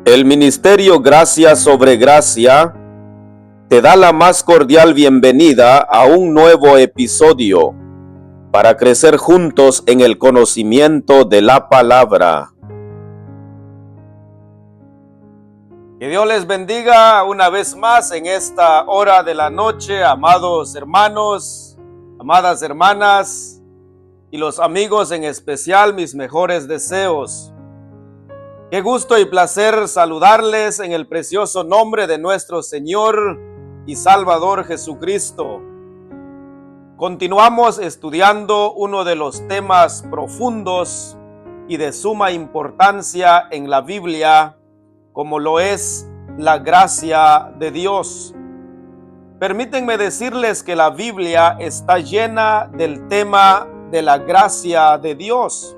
El Ministerio Gracia sobre Gracia te da la más cordial bienvenida a un nuevo episodio para crecer juntos en el conocimiento de la palabra. Que Dios les bendiga una vez más en esta hora de la noche, amados hermanos, amadas hermanas y los amigos en especial, mis mejores deseos. Qué gusto y placer saludarles en el precioso nombre de nuestro Señor y Salvador Jesucristo. Continuamos estudiando uno de los temas profundos y de suma importancia en la Biblia, como lo es la gracia de Dios. Permítanme decirles que la Biblia está llena del tema de la gracia de Dios.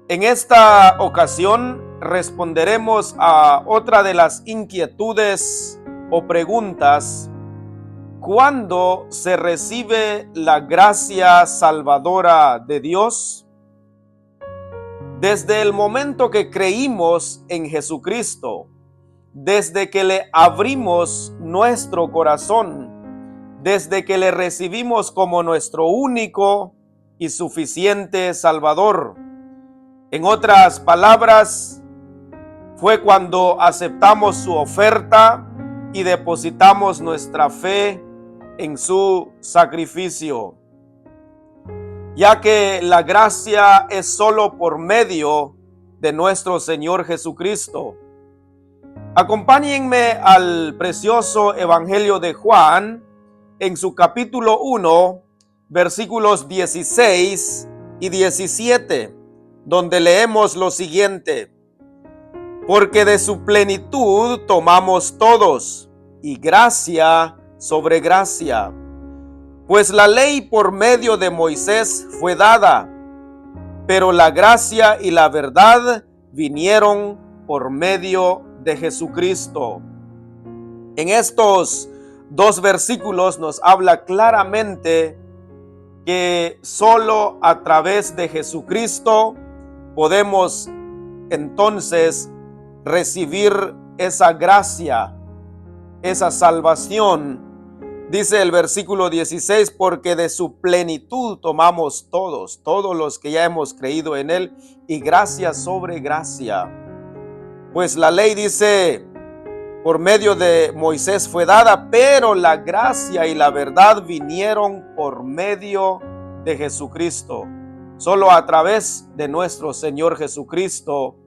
En esta ocasión responderemos a otra de las inquietudes o preguntas: ¿cuándo se recibe la gracia salvadora de Dios? Desde el momento que creímos en Jesucristo, desde que le abrimos nuestro corazón, desde que le recibimos como nuestro único y suficiente Salvador. En otras palabras, fue cuando aceptamos su oferta y depositamos nuestra fe en su sacrificio. Ya que la gracia es solo por medio de nuestro Señor Jesucristo. Acompáñenme al precioso Evangelio de Juan en su capítulo 1, versículos 16 y 17, donde leemos lo siguiente: porque de su plenitud tomamos todos, y gracia sobre gracia. Pues la ley por medio de Moisés fue dada, pero la gracia y la verdad vinieron por medio de Jesucristo. En estos dos versículos nos habla claramente que solo a través de Jesucristo podemos entonces recibir esa gracia, esa salvación. Dice el versículo 16, porque de su plenitud tomamos todos los que ya hemos creído en él, y gracia sobre gracia. Pues la ley, dice, por medio de Moisés fue dada, pero la gracia y la verdad vinieron por medio de Jesucristo. Solo a través de nuestro Señor Jesucristo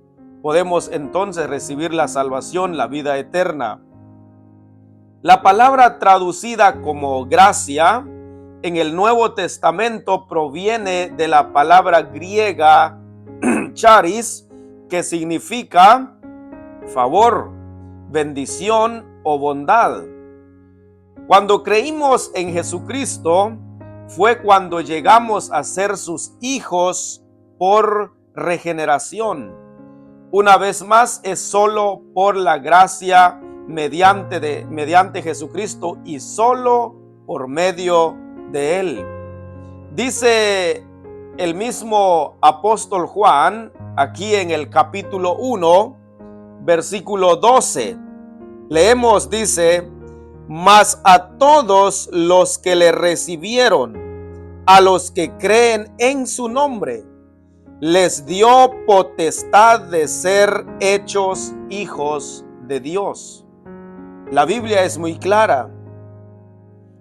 podemos entonces recibir la salvación, la vida eterna. La palabra traducida como gracia en el Nuevo Testamento proviene de la palabra griega charis, que significa favor, bendición o bondad. Cuando creímos en Jesucristo, fue cuando llegamos a ser sus hijos por regeneración. Una vez más, es solo por la gracia mediante Jesucristo y solo por medio de él. Dice el mismo apóstol Juan aquí en el capítulo 1, versículo 12. Leemos, dice: mas a todos los que le recibieron, a los que creen en su nombre, les dio potestad de ser hechos hijos de Dios. La Biblia es muy clara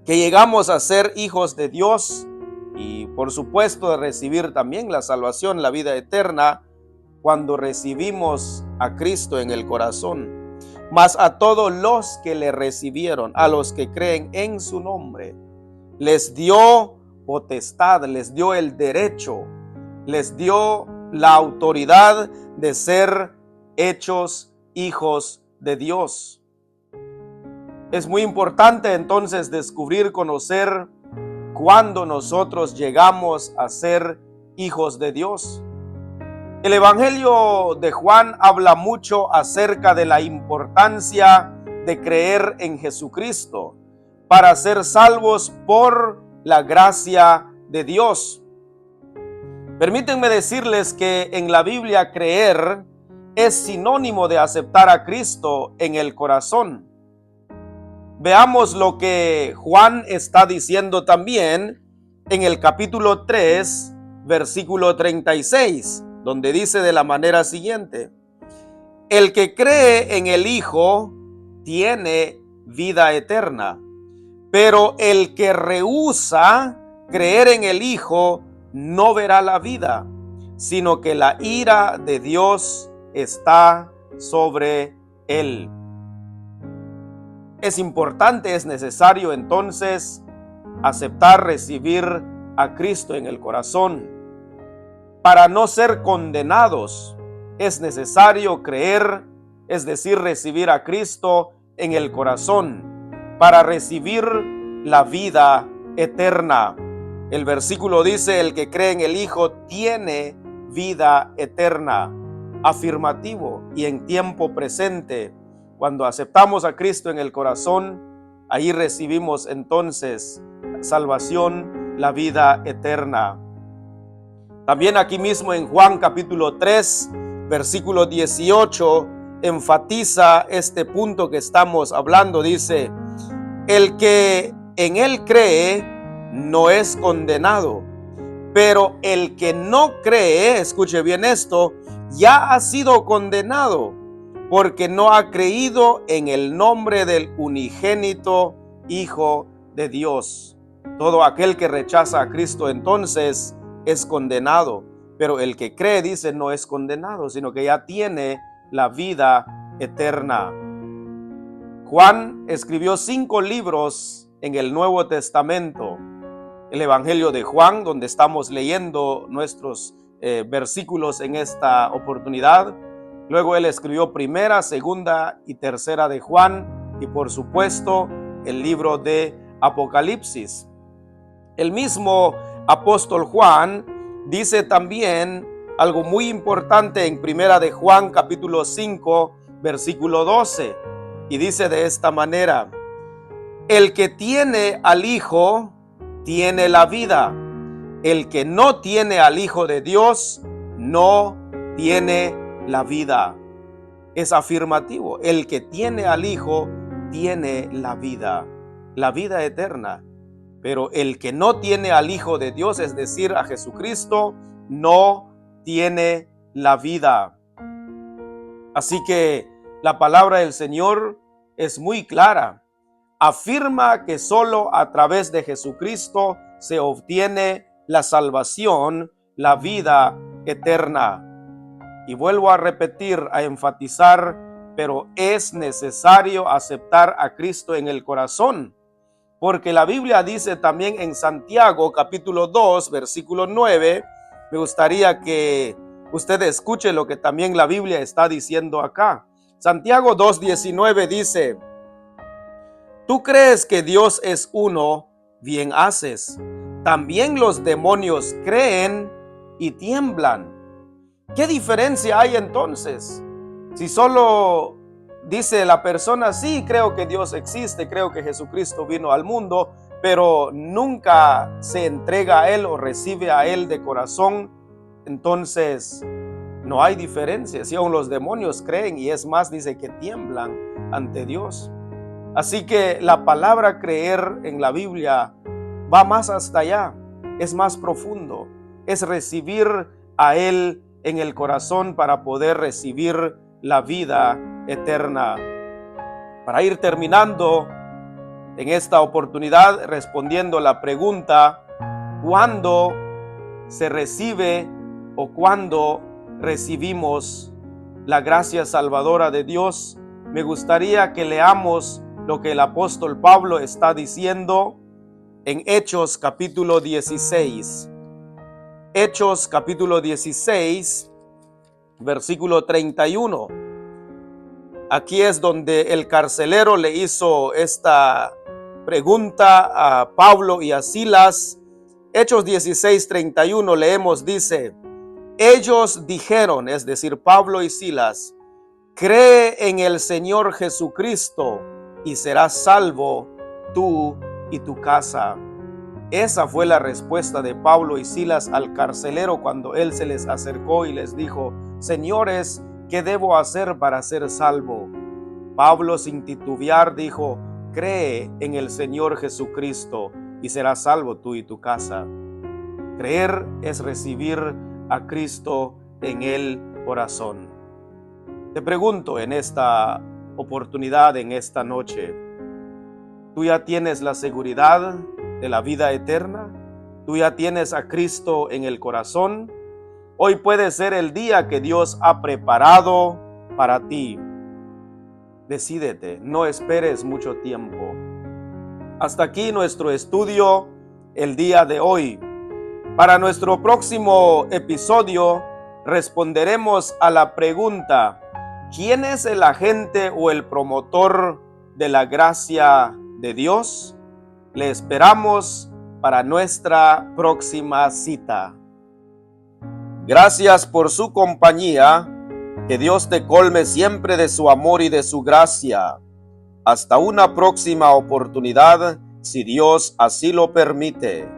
que llegamos a ser hijos de Dios y por supuesto de recibir también la salvación, la vida eterna, cuando recibimos a Cristo en el corazón. Mas a todos los que le recibieron, a los que creen en su nombre, les dio potestad, les dio el derecho, les dio la autoridad de ser hechos hijos de Dios. Es muy importante entonces descubrir, conocer cuándo nosotros llegamos a ser hijos de Dios. El Evangelio de Juan habla mucho acerca de la importancia de creer en Jesucristo para ser salvos por la gracia de Dios. Permítanme decirles que en la Biblia creer es sinónimo de aceptar a Cristo en el corazón. Veamos lo que Juan está diciendo también en el capítulo 3, versículo 36, donde dice de la manera siguiente: el que cree en el Hijo tiene vida eterna, pero el que rehúsa creer en el Hijo no verá la vida, sino que la ira de Dios está sobre él. Es importante, es necesario entonces aceptar, recibir a Cristo en el corazón. Para no ser condenados, es necesario creer, es decir, recibir a Cristo en el corazón, para recibir la vida eterna. El versículo dice: el que cree en el Hijo tiene vida eterna. Afirmativo y en tiempo presente. Cuando aceptamos a Cristo en el corazón, ahí recibimos entonces salvación, la vida eterna. También aquí mismo en Juan capítulo 3, versículo 18, enfatiza este punto que estamos hablando. Dice: el que en él cree no es condenado, pero el que no cree, escuche bien esto, ya ha sido condenado, porque no ha creído en el nombre del unigénito Hijo de Dios. Todo aquel que rechaza a Cristo entonces es condenado, pero el que cree, dice, no es condenado, sino que ya tiene la vida eterna. Juan escribió 5 libros en el Nuevo Testamento. El Evangelio de Juan, donde estamos leyendo nuestros versículos en esta oportunidad. Luego él escribió primera, segunda y tercera de Juan, y por supuesto el libro de Apocalipsis. El mismo apóstol Juan dice también algo muy importante en primera de Juan capítulo 5 versículo 12, y dice de esta manera: el que tiene al Hijo tiene la vida, el que no tiene al Hijo de Dios no tiene la vida. Es afirmativo: el que tiene al Hijo tiene la vida eterna. Pero el que no tiene al Hijo de Dios, es decir, a Jesucristo, no tiene la vida. Así que la palabra del Señor es muy clara. Afirma que solo a través de Jesucristo se obtiene la salvación, la vida eterna. Y vuelvo a repetir, a enfatizar, pero es necesario aceptar a Cristo en el corazón, porque la Biblia dice también en Santiago capítulo 2 versículo 9, me gustaría que usted escuche lo que también la Biblia está diciendo acá. Santiago 2:19 dice: tú crees que Dios es uno, bien haces. También los demonios creen y tiemblan. ¿Qué diferencia hay entonces? Si solo dice la persona: sí, creo que Dios existe, creo que Jesucristo vino al mundo, pero nunca se entrega a Él o recibe a Él de corazón, entonces no hay diferencia. Si aún los demonios creen, y es más, dice que tiemblan ante Dios. Así que la palabra creer en la Biblia va más hasta allá, es más profundo, es recibir a Él en el corazón para poder recibir la vida eterna. Para ir terminando en esta oportunidad, respondiendo la pregunta: ¿cuándo se recibe o cuándo recibimos la gracia salvadora de Dios? Me gustaría que leamos lo que el apóstol Pablo está diciendo en Hechos capítulo 16. Hechos capítulo 16, versículo 31. Aquí es donde el carcelero le hizo esta pregunta a Pablo y a Silas. Hechos 16, 31 leemos, dice: ellos dijeron, es decir, Pablo y Silas, cree en el Señor Jesucristo y serás salvo tú y tu casa. Esa fue la respuesta de Pablo y Silas al carcelero cuando él se les acercó y les dijo: señores, ¿qué debo hacer para ser salvo? Pablo, sin titubear, dijo: cree en el Señor Jesucristo y serás salvo tú y tu casa. Creer es recibir a Cristo en el corazón. Te pregunto en esta oportunidad, en esta noche, ¿tú ya tienes la seguridad de la vida eterna? ¿Tú ya tienes a Cristo en el corazón? Hoy puede ser el día que Dios ha preparado para ti. Decídete, no esperes mucho tiempo. Hasta aquí nuestro estudio el día de hoy. Para nuestro próximo episodio responderemos a la pregunta: ¿quién es el agente o el promotor de la gracia de Dios? Le esperamos para nuestra próxima cita. Gracias por su compañía. Que Dios te colme siempre de su amor y de su gracia. Hasta una próxima oportunidad, si Dios así lo permite.